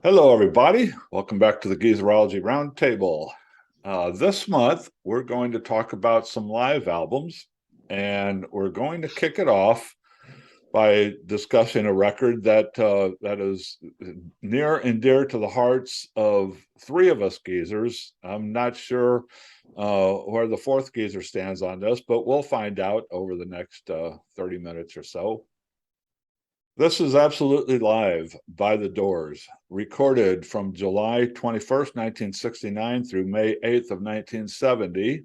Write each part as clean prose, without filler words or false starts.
Hello, everybody. Welcome back to the Geezerology Roundtable. This month, we're going to talk about some live albums, and we're going to kick it off by discussing a record that is near and dear to the hearts of three of us geezers. I'm not sure where the fourth geezer stands on this, but we'll find out over the next 30 minutes or so. This is Absolutely Live by The Doors, recorded from July 21st, 1969 through May 8th of 1970,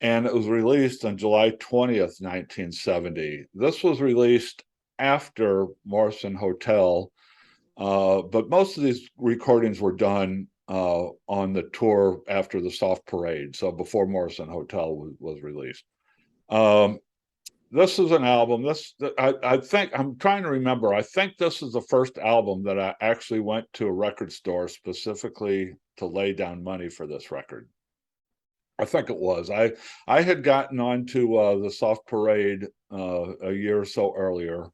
and it was released on July 20th, 1970. This was released after Morrison Hotel, but most of these recordings were done on the tour after the Soft Parade, so before Morrison Hotel was released. This is an album. I think I'm trying to remember. I think this is the first album that I actually went to a record store specifically to lay down money for this record. I think it was. I had gotten onto the Soft Parade a year or so earlier,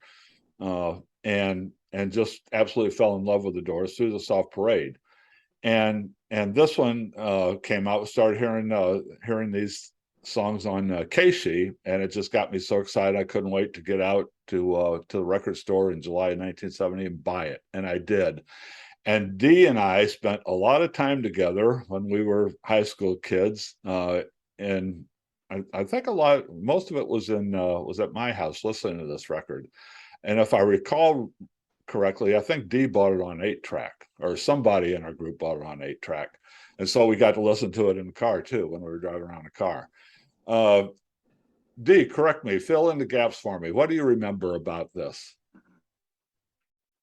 and just absolutely fell in love with the Doors through the Soft Parade. And this one came out. Started hearing these songs on Casey, and it just got me so excited I couldn't wait to get out to the record store in July of 1970 and buy it, and I did. And Dee and I spent a lot of time together when we were high school kids, and I think most of it was at my house listening to this record. And if I recall correctly, I think Dee bought it on 8-track, or somebody in our group bought it on 8-track. And so we got to listen to it in the car too when we were driving around the car. Uh, Dee, correct me, fill in the gaps for me. What do you remember about this?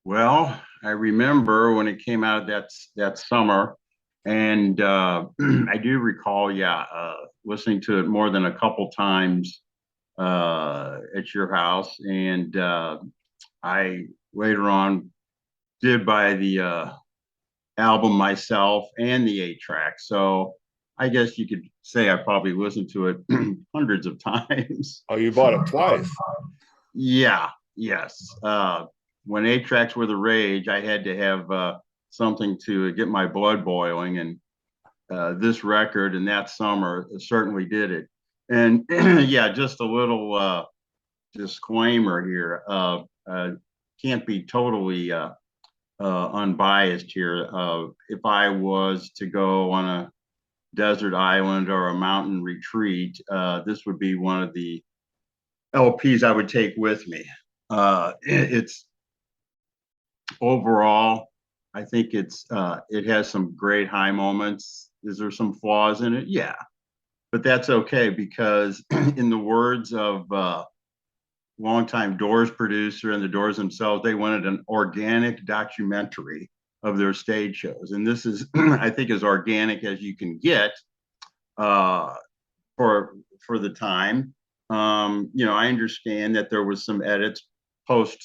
Well, I remember when it came out that summer, and I do recall, listening to it more than a couple times at your house, and I later on did buy the album myself and the 8-track. So I guess you could say I probably listened to it hundreds of times. Oh, you bought it twice. Yeah, yes. When 8-tracks were the rage, I had to have something to get my blood boiling, and this record and that summer certainly did it. And yeah, just a little disclaimer here. Can't be totally unbiased here. If I was to go on a desert island or a mountain retreat, this would be one of the LPs I would take with me. It's overall, I think it has some great high moments. Is there some flaws in it? Yeah, but that's okay because, in the words of longtime Doors producer and the Doors themselves, they wanted an organic documentary of their stage shows, and this is, I think, as organic as you can get uh, for the time. I understand that there was some edits post,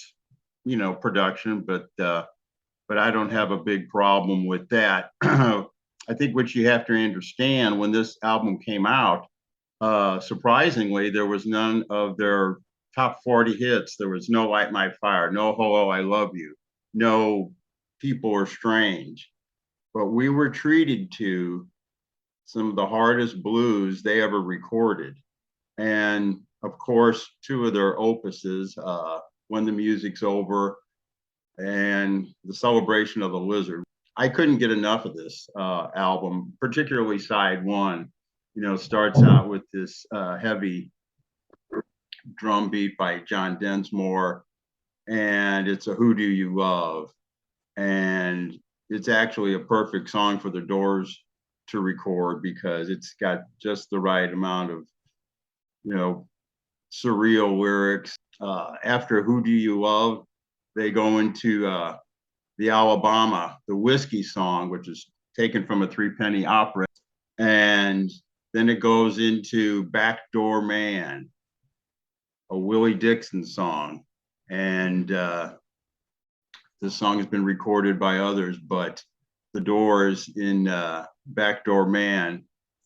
production, but I don't have a big problem with that. I think what you have to understand when this album came out, surprisingly, there was none of their top 40 hits. There was no Light My Fire, no Hello, I Love You, no People Are Strange. But we were treated to some of the hardest blues they ever recorded. And of course, two of their opuses, When the Music's Over and The Celebration of the Lizard. I couldn't get enough of this album, particularly side one. Starts out with this heavy drum beat by John Densmore, and it's a Who Do You Love? And it's actually a perfect song for the Doors to record because it's got just the right amount of, you know, surreal lyrics. After Who Do You Love? They go into the Alabama, the whiskey song, which is taken from a three-penny opera. And then it goes into Backdoor Man, a Willie Dixon song. And this song has been recorded by others, but the Doors in Backdoor Man,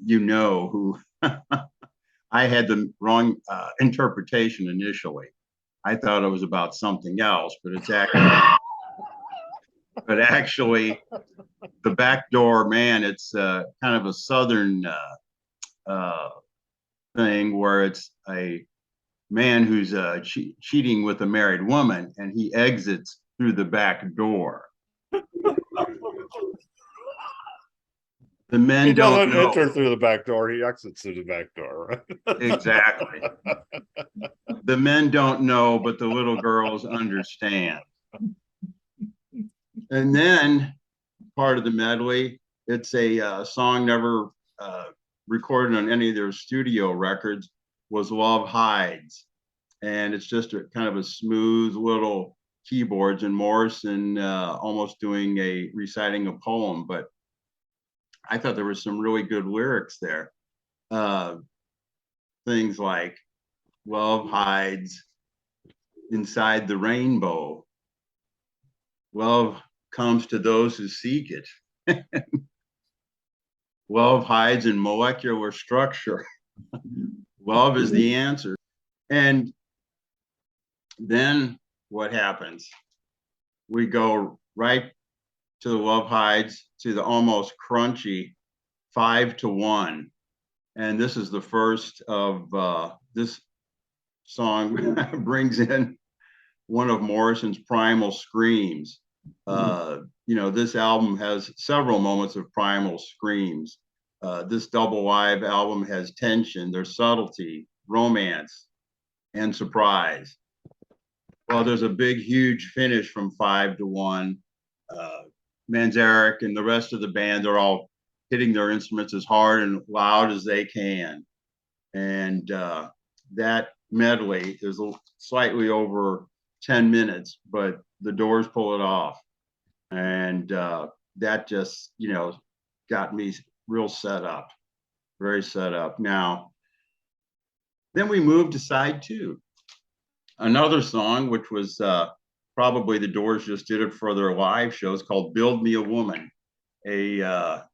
who I had the wrong interpretation initially. I thought it was about something else, but it's actually but actually the back door, man, it's kind of a southern uh, thing where it's a man who's cheating with a married woman, and he exits through the back door. The He men don't doesn't know. enter through the back door, he exits through the back door, Exactly. The men don't know, but the little girls understand. And then part of the medley, it's a song never uh, recorded on any of their studio records, was Love Hides. And it's just a kind of a smooth little keyboards and Morrison almost doing reciting a poem. But I thought there was some really good lyrics there. Uh, Things like love hides inside the rainbow. Love comes to those who seek it. Love hides in molecular structure. Love is the answer. And then what happens? We go right to the love hides to the almost crunchy 5-1. And this is the first of this song brings in one of Morrison's primal screams. This album has several moments of primal screams. This double live album has tension, there's subtlety, romance, and surprise. Well, there's a big, huge finish from 5-1. Manzarek and the rest of the band are all hitting their instruments as hard and loud as they can. And that medley is slightly over 10 minutes, but the Doors pull it off. And that just, got me real set up, very set up. Now, then we moved to side two. Another song, which was probably the Doors just did it for their live shows, called Build Me a Woman, a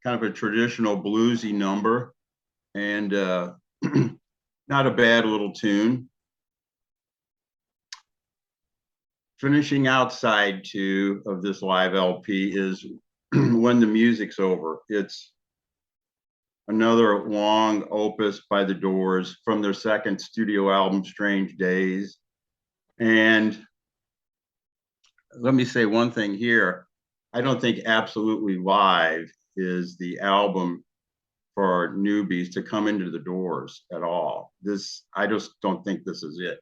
kind of a traditional bluesy number, and not a bad little tune. Finishing out side two of this live LP is When the Music's Over. It's another long opus by the Doors from their second studio album, Strange Days. And let me say one thing here. I don't think Absolutely Live is the album for newbies to come into the Doors at all. I just don't think this is it.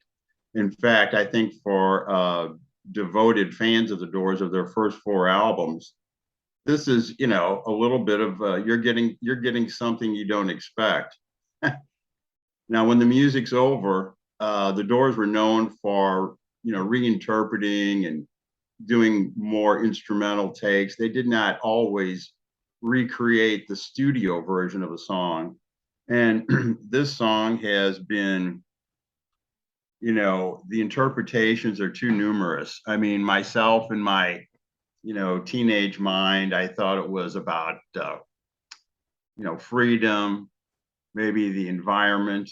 In fact, I think for devoted fans of the Doors of their first four albums, this is, a little bit of you're getting something you don't expect. Now, when the music's over, the Doors were known for reinterpreting and doing more instrumental takes. They did not always recreate the studio version of a song. And this song has been, the interpretations are too numerous. I mean, myself and my, teenage mind, I thought it was about, freedom, maybe the environment,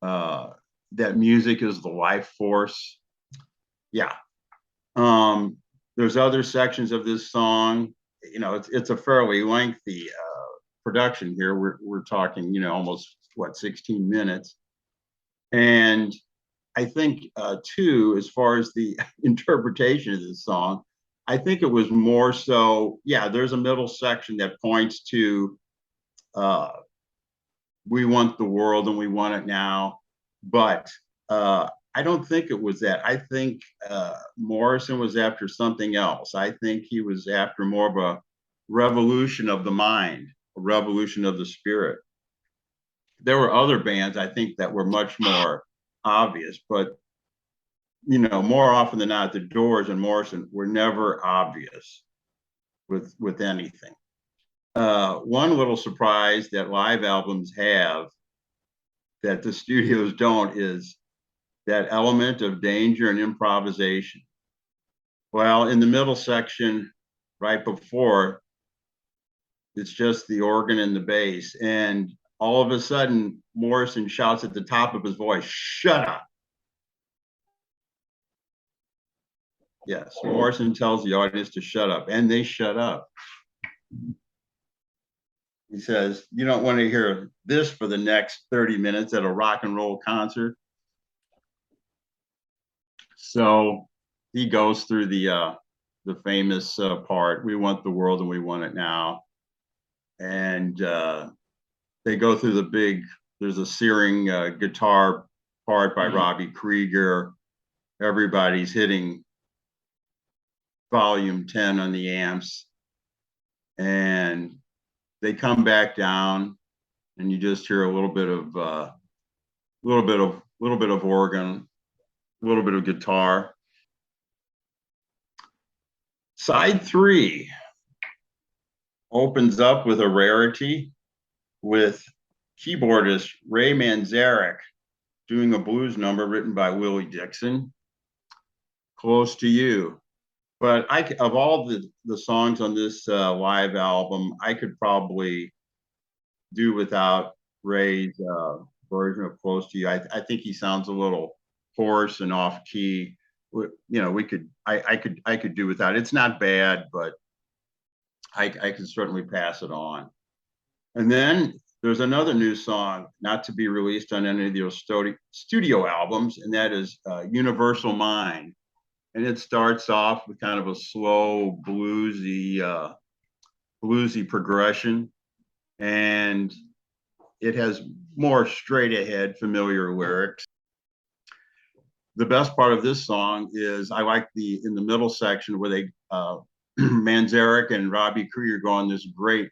that music is the life force. Yeah. There's other sections of this song. It's a fairly lengthy production here. We're talking, almost 16 minutes. And I think too, as far as the interpretation of this song, I think it was more so, yeah, there's a middle section that points to we want the world and we want it now. But I don't think it was that. I think Morrison was after something else. I think he was after more of a revolution of the mind, a revolution of the spirit. There were other bands, I think, that were much more obvious, but more often than not, the Doors and Morrison were never obvious with anything. One little surprise that live albums have that the studios don't is that element of danger and improvisation. Well, in the middle section, right before, it's just the organ and the bass. And all of a sudden, Morrison shouts at the top of his voice, "Shut up." Yes, Morrison tells the audience to shut up, and they shut up. He says, you don't want to hear this for the next 30 minutes at a rock and roll concert. So he goes through the famous part, we want the world and we want it now. And they go through there's a searing guitar part by Robbie Krieger. Everybody's hitting volume 10 on the amps. And they come back down and you just hear a little bit of organ, a little bit of guitar. Side 3 opens up with a rarity with keyboardist Ray Manzarek doing a blues number written by Willie Dixon, Close to You. But of all the songs on this live album, I could probably do without Ray's version of Close to You. I think he sounds a little hoarse and off key. I could do without it. It's not bad, but I could certainly pass it on. And then there's another new song, not to be released on any of those studio albums, and that is Universal Mind. And it starts off with kind of a slow bluesy progression, and it has more straight ahead familiar lyrics. The best part of this song is I like in the middle section where they Manzarek and Robbie Krieger go on this great,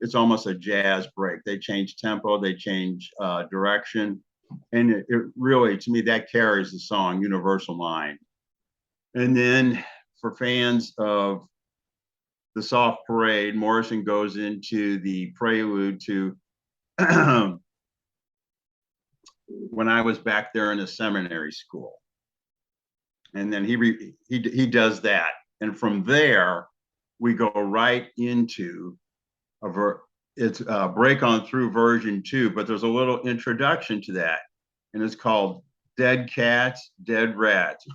it's almost a jazz break. They change tempo, they change direction, and it really, to me, that carries the song Universal Mind. And then for fans of the Soft Parade, Morrison goes into the prelude to When I Was Back There in a Seminary School. And then he does that. And from there, we go right into it's Break On Through version 2, but there's a little introduction to that. And it's called Dead Cats, Dead Rats,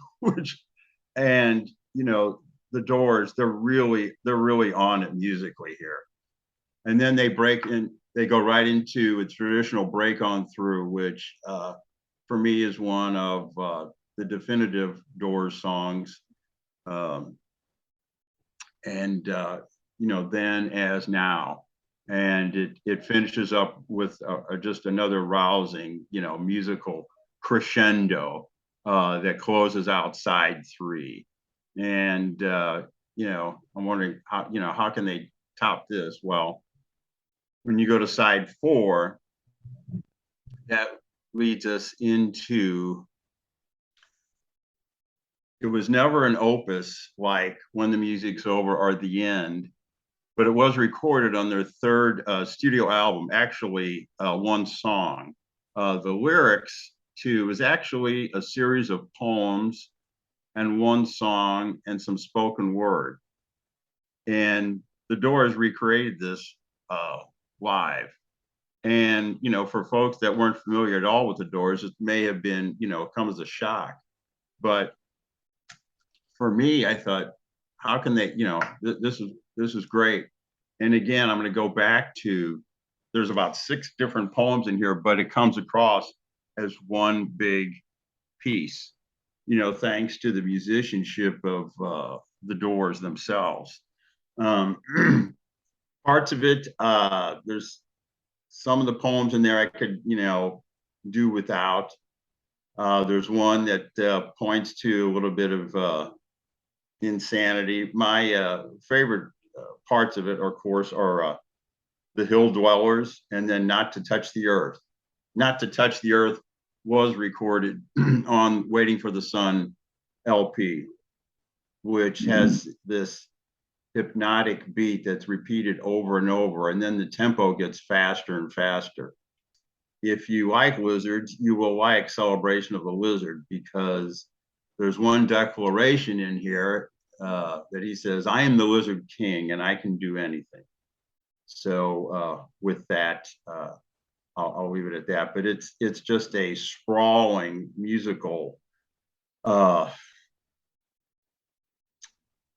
and the Doors, they're really on it musically here. And then they go right into a traditional Break On Through, which for me is one of the definitive Doors songs. Then As Now. And it finishes up with just another rousing, musical crescendo that closes out side 3. And I'm wondering how can they top this? Well, when you go to side 4, that leads us into, it was never an opus like When the Music's Over or The End, but it was recorded on their third studio album, actually one song. The lyrics to is actually a series of poems and one song and some spoken word. And the Doors recreated this live. And, for folks that weren't familiar at all with the Doors, it may have been, come as a shock. But for me, I thought, how can they, this is great. And again, I'm going to go back to, there's about 6 different poems in here, but it comes across as one big piece, thanks to the musicianship of the Doors themselves. Parts of it, there's some of the poems in there I could, do without. There's one that points to a little bit of insanity. My favorite parts of it, of course, are The Hill Dwellers and then Not to Touch the Earth. Not to Touch the Earth was recorded on Waiting for the Sun LP, which has this hypnotic beat that's repeated over and over, and then the tempo gets faster and faster. If you like lizards, you will like Celebration of the Lizard, because there's one declaration in here that he says, I am the Lizard King and I can do anything. So with that, I'll leave it at that. But it's just a sprawling musical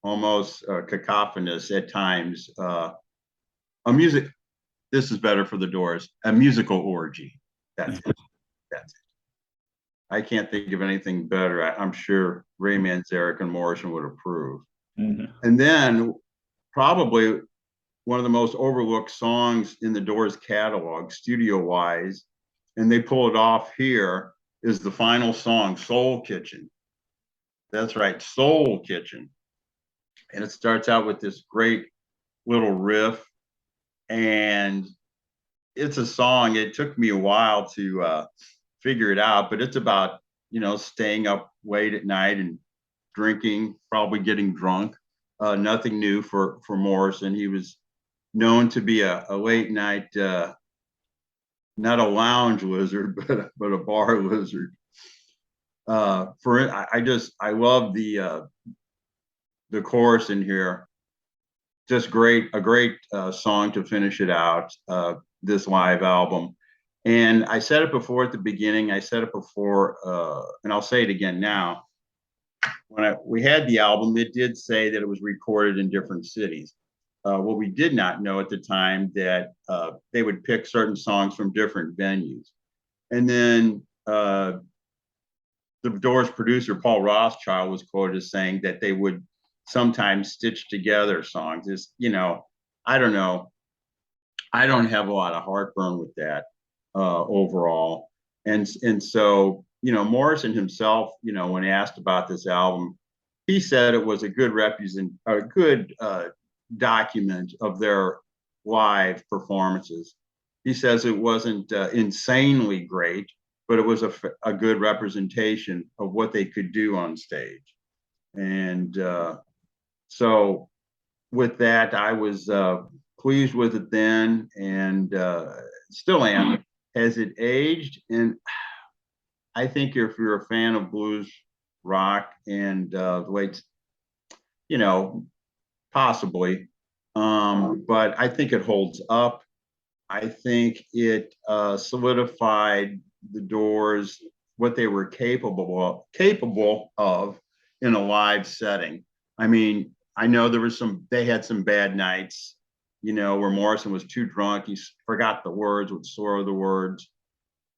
almost cacophonous at times. A music, this is better for the Doors, a musical orgy. That's it. That's it. I can't think of anything better. I'm sure Ray Manzarek and Morrison would approve. Mhm. And then probably one of the most overlooked songs in the Doors catalog, studio-wise, and they pull it off here, is the final song, Soul Kitchen. That's right, Soul Kitchen. And it starts out with this great little riff. And it's a song, it took me a while to figure it out, but it's about, staying up late at night and drinking, probably getting drunk. Nothing new for Morrison. He was known to be a late night, not a lounge lizard, but a bar lizard. I love the chorus in here. Just a great song to finish it out. This live album. And I said it before at the beginning. I said it before, and I'll say it again now. When we had the album, it did say that it was recorded in different cities. What we did not know at the time that they would pick certain songs from different venues. And then the Doors producer, Paul Rothschild, was quoted as saying that they would sometimes stitch together songs. I don't know. I don't have a lot of heartburn with that overall. And so, Morrison himself, when asked about this album, he said it was a good document of their live performances. He says it wasn't insanely great, but it was a good representation of what they could do on stage. And so with that, I was pleased with it then, and still am. Has it aged? And I think if you're a fan of blues rock and the way it's, possibly, but I think it holds up. I think it solidified the Doors, what they were capable of in a live setting. I mean, I know they had some bad nights, where Morrison was too drunk. He forgot the words, would slur the words.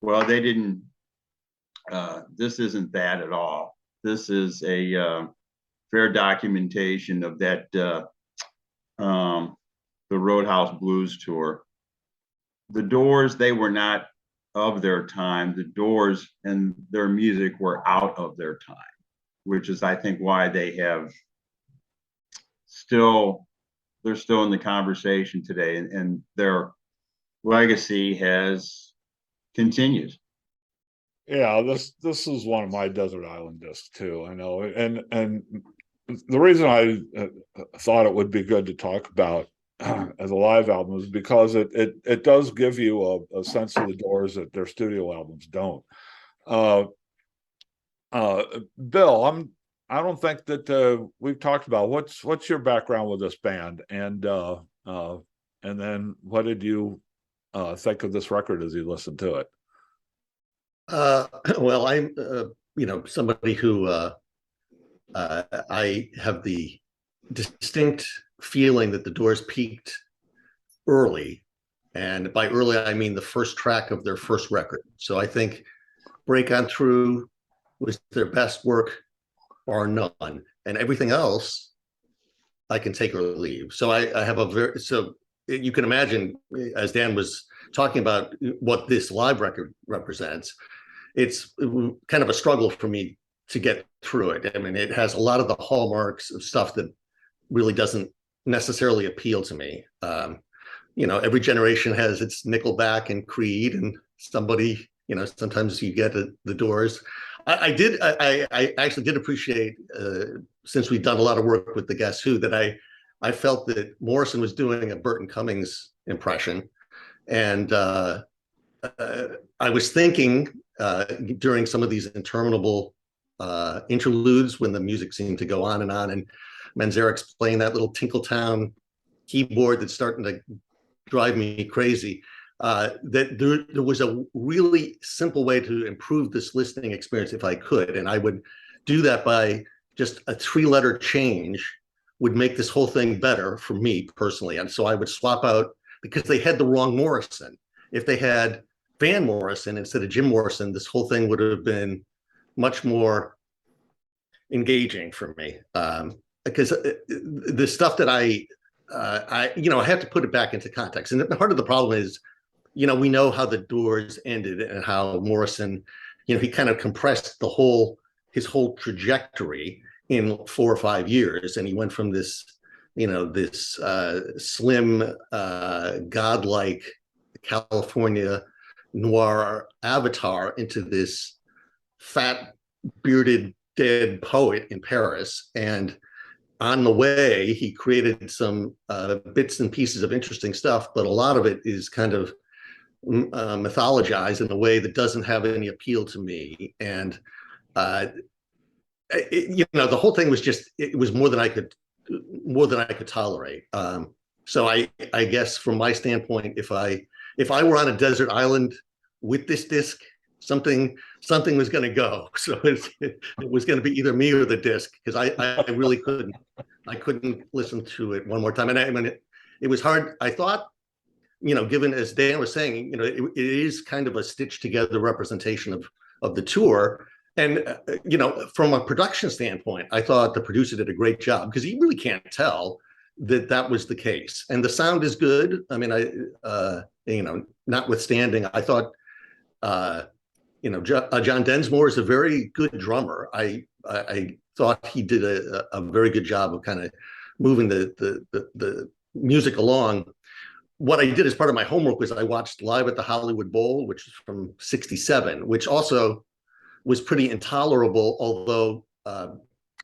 Well, they didn't, this isn't that at all. This is a fair documentation of that, the Roadhouse Blues tour. The Doors, they were not of their time. The Doors and their music were out of their time, which is, I think, why they're still in the conversation today, and their legacy has continued. Yeah, this is one of my desert island discs too. I know, and the reason I thought it would be good to talk about as a live album is because it does give you a sense of the Doors that their studio albums don't. Bill, I don't think that we've talked about what's your background with this band, and then what did you think of this record as you listened to it? Well, I'm somebody who I have the distinct feeling that the Doors peaked early, and by early I mean the first track of their first record. So I think Break On Through was their best work, bar none, and everything else I can take or leave. So I have so you can imagine, as Dan was talking about, what this live record represents. It's kind of a struggle for me to get through it. I mean, it has a lot of the hallmarks of stuff that really doesn't necessarily appeal to me. Every generation has its Nickelback and Creed, and somebody, sometimes you get the Doors. I actually did appreciate, since we've done a lot of work with the Guess Who, that I felt that Morrison was doing a Burton Cummings impression. And I was thinking during some of these interminable interludes when the music seemed to go on, and Manzarek's playing that little Tinkletown keyboard that's starting to drive me crazy, that there was a really simple way to improve this listening experience if I could. And I would do that by just a 3-letter change would make this whole thing better for me personally. And so I would swap out, because they had the wrong Morrison. If they had Van Morrison instead of Jim Morrison, this whole thing would have been much more engaging for me. Because the stuff that I have to put it back into context. And part of the problem is, we know how the Doors ended and how Morrison, he kind of compressed his whole trajectory in 4 or 5 years. And he went from this, this slim, godlike California noir avatar into this fat, bearded, dead poet in Paris. And on the way, he created some bits and pieces of interesting stuff, but a lot of it is kind of mythologized in a way that doesn't have any appeal to me. And the whole thing was just, it was more than I could tolerate. So I guess from my standpoint, if I were on a desert island with this disc, something was going to go. So it was going to be either me or the disc, because I really couldn't listen to it one more time. And I mean, it was hard. I thought, given, as Dan was saying, it is kind of a stitched together representation of the tour. And, from a production standpoint, I thought the producer did a great job, because you really can't tell that was the case. And the sound is good. I mean, notwithstanding, I thought, John Densmore is a very good drummer. I thought he did a very good job of kind of moving the music along. What I did as part of my homework was I watched Live at the Hollywood Bowl, which is from '67, which also was pretty intolerable, although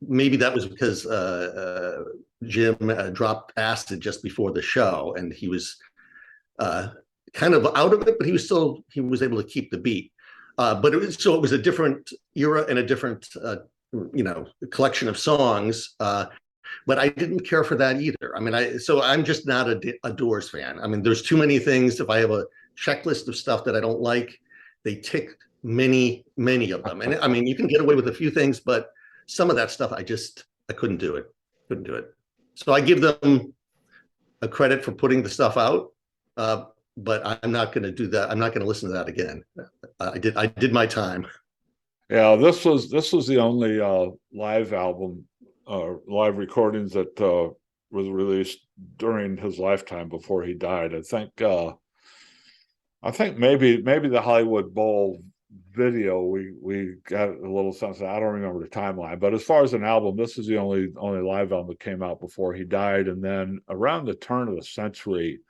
maybe that was because Jim dropped acid just before the show, and he was kind of out of it, but he was able to keep the beat. But it was a different era and a different collection of songs. But I didn't care for that either. I mean, I'm just not a Doors fan. I mean, there's too many things. If I have a checklist of stuff that I don't like, they tick many of them. And I mean, you can get away with a few things, but some of that stuff, I couldn't do it. So I give them a credit for putting the stuff out, but I'm not going to do that. I'm not going to listen to that again. I did my time. Yeah, this was the only live album, live recordings that was released during his lifetime before he died. I think maybe the Hollywood Bowl video we got a little something. I don't remember the timeline, but as far as an album, this is the only live album that came out before he died. And then around the turn of the century,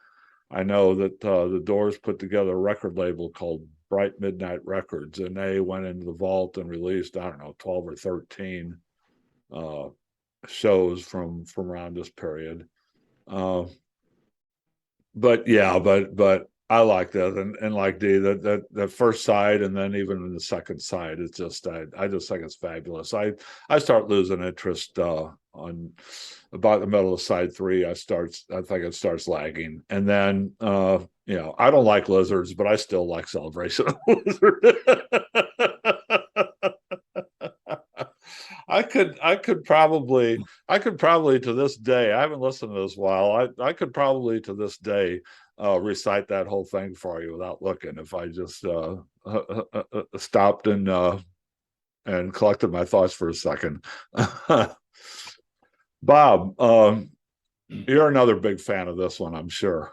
I know that the Doors put together a record label called Bright Midnight Records, and they went into the vault and released, I don't know, 12 or 13 shows from around this period. But I like that, and like D, that first side, and then even in the second side, it's just I just think it's fabulous. I start losing interest on about the middle of side 3. I think it starts lagging, and then I don't like Lizards, but I still like Celebration of Lizard. I could probably to this day, I haven't listened to this while. I could probably to this day recite that whole thing for you without looking, if I just stopped and collected my thoughts for a second. Bob, you're another big fan of this one, I'm sure.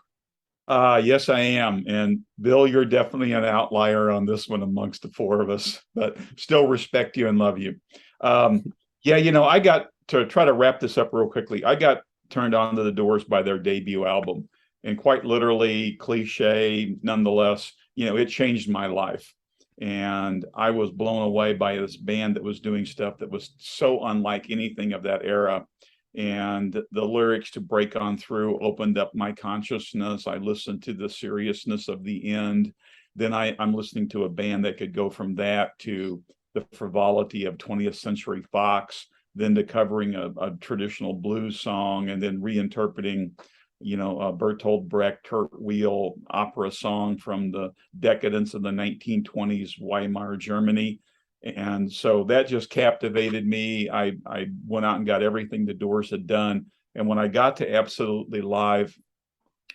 Yes, I am. And Bill, you're definitely an outlier on this one amongst the 4 of us, but still respect you and love you. I got to try to wrap this up real quickly. I got turned on to the Doors by their debut album, and quite literally, cliche, nonetheless, it changed my life. And I was blown away by this band that was doing stuff that was so unlike anything of that era. And the lyrics to Break On Through opened up my consciousness. I listened to the seriousness of the end. Then I'm listening to a band that could go from that to the frivolity of 20th Century Fox, then to covering a traditional blues song, and then reinterpreting, a Bertolt Brecht, Kurt Weill opera song from the decadence of the 1920s Weimar Germany. And so that just captivated me. I went out and got everything the Doors had done. And when I got to Absolutely Live,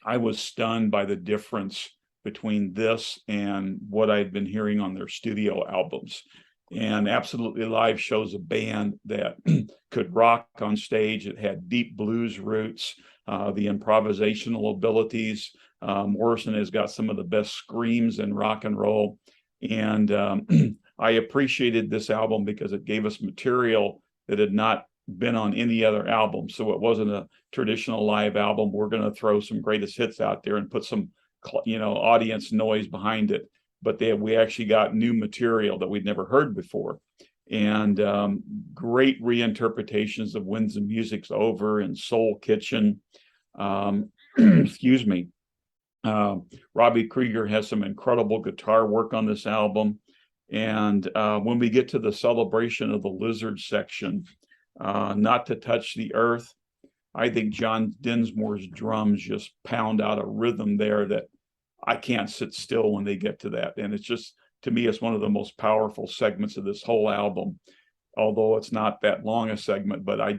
I was stunned by the difference between this and what I'd been hearing on their studio albums. And Absolutely Live shows a band that could rock on stage. It had deep blues roots, the improvisational abilities. Morrison has got some of the best screams in rock and roll. And I appreciated this album because it gave us material that had not been on any other album. So it wasn't a traditional live album. We're going to throw some greatest hits out there and put some, audience noise behind it. But we actually got new material that we'd never heard before. And great reinterpretations of When the Music's Over and Soul Kitchen. Excuse me. Robbie Krieger has some incredible guitar work on this album. And when we get to the Celebration of the Lizard section, Not to Touch the Earth, I think John Densmore's drums just pound out a rhythm there that I can't sit still when they get to that. And it's just, to me, it's one of the most powerful segments of this whole album, although it's not that long a segment. But I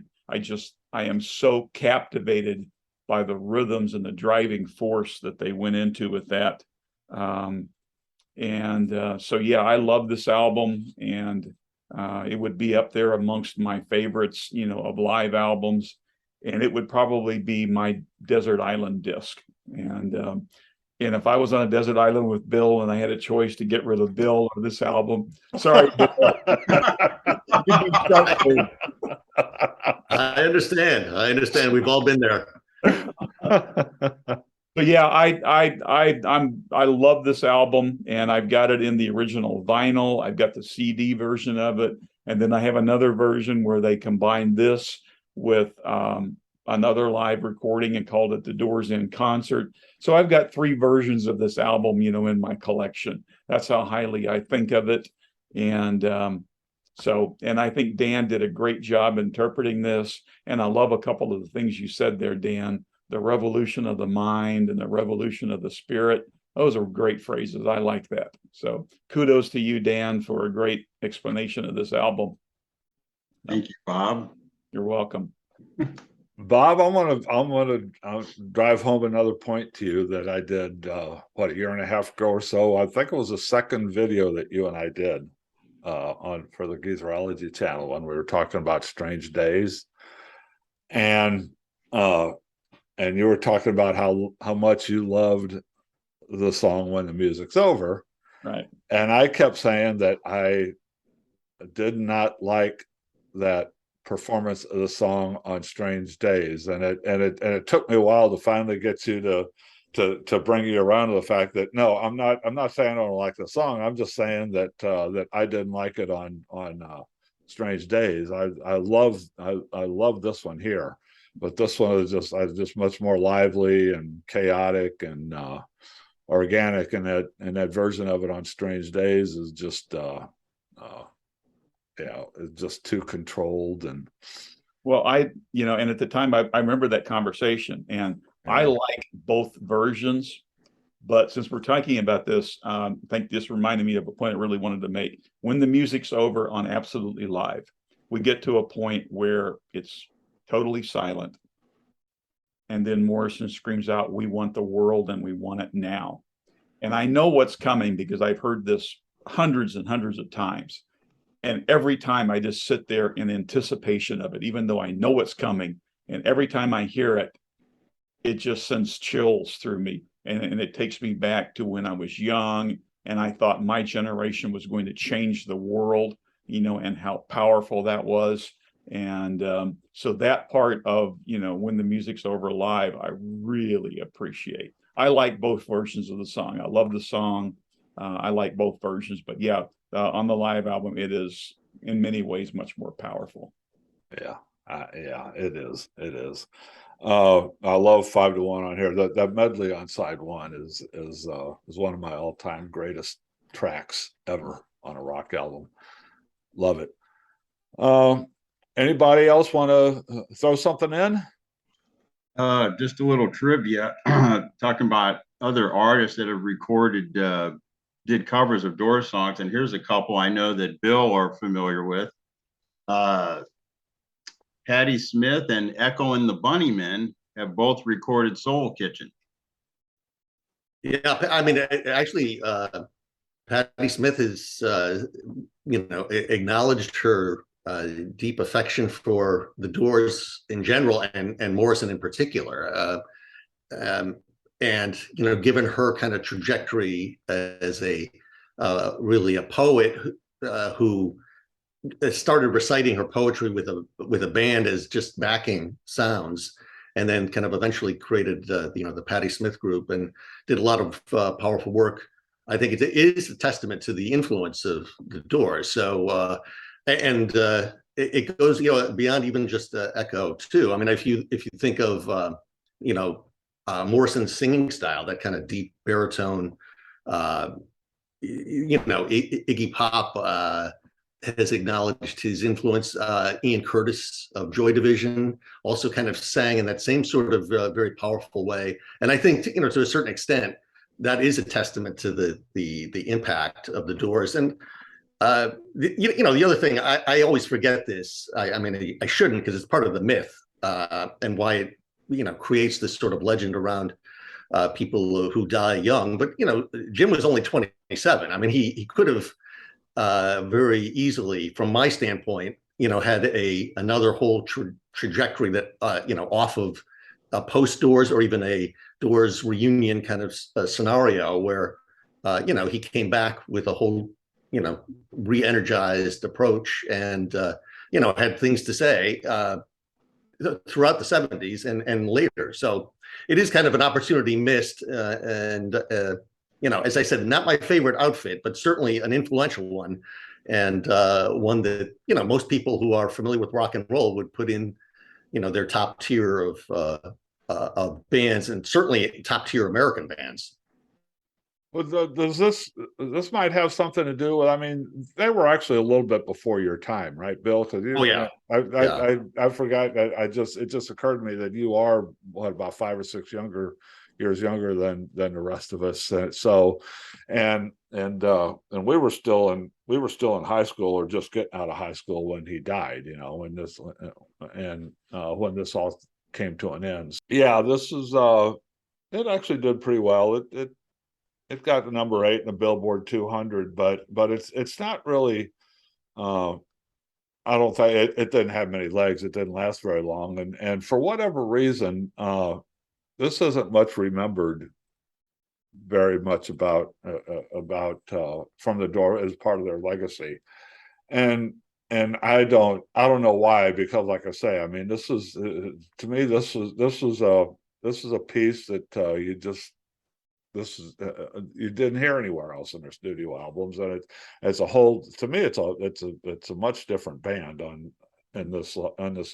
am so captivated by the rhythms and the driving force that they went into with that. So yeah, I love this album, and it would be up there amongst my favorites, of live albums, and it would probably be my desert island disc. And if I was on a desert island with Bill and I had a choice to get rid of Bill or this album, sorry, Bill. I understand. We've all been there. But yeah, I love this album, and I've got it in the original vinyl. I've got the CD version of it, and then I have another version where they combined this with another live recording and called it The Doors in Concert. So I've got 3 versions of this album, in my collection. That's how highly I think of it. And and I think Dan did a great job interpreting this. And I love a couple of the things you said there, Dan. The revolution of the mind and the revolution of the spirit. Those are great phrases. I like that. So kudos to you, Dan, for a great explanation of this album. Thank you, Bob. You're welcome. Bob, I'm gonna drive home another point to you that I did a year and a half ago or so. I think it was the second video that you and I did for the Geezerology channel when we were talking about Strange Days, and you were talking about how much you loved the song When the Music's Over, right? And I kept saying that I did not like that performance of the song on Strange Days, and it took me a while to finally get you to bring you around to the fact that no, I'm not saying I don't like the song. I'm just saying that that I didn't like it on Strange Days. I love this one here, but this one is just much more lively and chaotic and organic, and that version of it on Strange Days is just it's just too controlled. And well, and at the time I remember that conversation, and I like both versions, but since we're talking about this, I think this reminded me of a point I really wanted to make. When the Music's Over on Absolutely Live, we get to a point where it's totally silent, and then Morrison screams out, "We want the world, and we want it now." And I know what's coming because I've heard this hundreds and hundreds of times. And every time I just sit there in anticipation of it, even though I know it's coming. And every time I hear it, it just sends chills through me. And it takes me back to when I was young and I thought my generation was going to change the world, and how powerful that was. And so that part of, When the Music's Over live, I really appreciate. I like both versions of the song. I love the song. I like both versions. But yeah, on the live album, it is in many ways much more powerful. Yeah, it is. I love 5 to 1 on here. That medley on side 1 is one of my all-time greatest tracks ever on a rock album. Love it. Anybody else want to throw something in? Just a little trivia, talking about other artists that have recorded, did covers of Doors songs, and here's a couple I know that Bill are familiar with. Patti Smith and Echo and the Bunnymen have both recorded Soul Kitchen. Yeah, I mean, actually, Patti Smith has, acknowledged her deep affection for the Doors in general and Morrison in particular. Um, and, given her kind of trajectory as a really a poet who started reciting her poetry with a band as just backing sounds, and then kind of eventually created the Patti Smith group and did a lot of powerful work. I think it is a testament to the influence of the Doors. So it goes beyond even just Echo too. I mean, if you think of Morrison's singing style, that kind of deep baritone, Iggy Pop has acknowledged his influence. Ian Curtis of Joy Division also kind of sang in that same sort of very powerful way. And I think, to a certain extent, that is a testament to the impact of the Doors. And the other thing, I always forget this. I mean, I shouldn't, because it's part of the myth and why it creates this sort of legend around people who die young. But Jim was only 27. I mean, he could have very easily, from my standpoint, had another whole trajectory that off of post Doors, or even a Doors reunion kind of scenario where he came back with a whole re-energized approach and had things to say throughout the 70s and later. So it is kind of an opportunity missed, and as I said, not my favorite outfit, but certainly an influential one, and one that most people who are familiar with rock and roll would put in their top tier of bands, and certainly top tier American bands. Well, does this might have something to do with? I mean, they were actually a little bit before your time, right, Bill? Because Oh yeah, I forgot. It just occurred to me that you are about 5 or 6 years younger than the rest of us. So, and we were still in high school, or just getting out of high school when he died. When this when this all came to an end. Yeah, this is it actually did pretty well. It got the number 8 in the Billboard 200, but it's not really. I don't think it didn't have many legs. It didn't last very long, and for whatever reason, this isn't much remembered very much about From the Door as part of their legacy, and I don't know why, because like I say, I mean, this is to me this is a piece that you didn't hear anywhere else in their studio albums, and it's a whole, to me, it's a much different band in this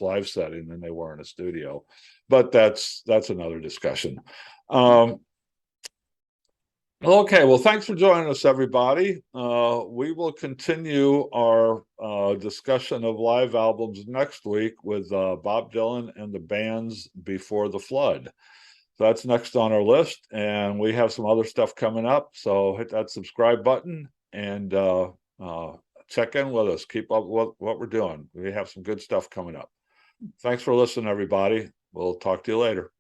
live setting than they were in a studio, but that's another discussion. Okay, well, thanks for joining us, everybody. We will continue our discussion of live albums next week with Bob Dylan and the Bands Before the Flood. So that's next on our list, and we have some other stuff coming up. So hit that subscribe button and check in with us. Keep up with what we're doing. We have some good stuff coming up. Thanks for listening, everybody. We'll talk to you later.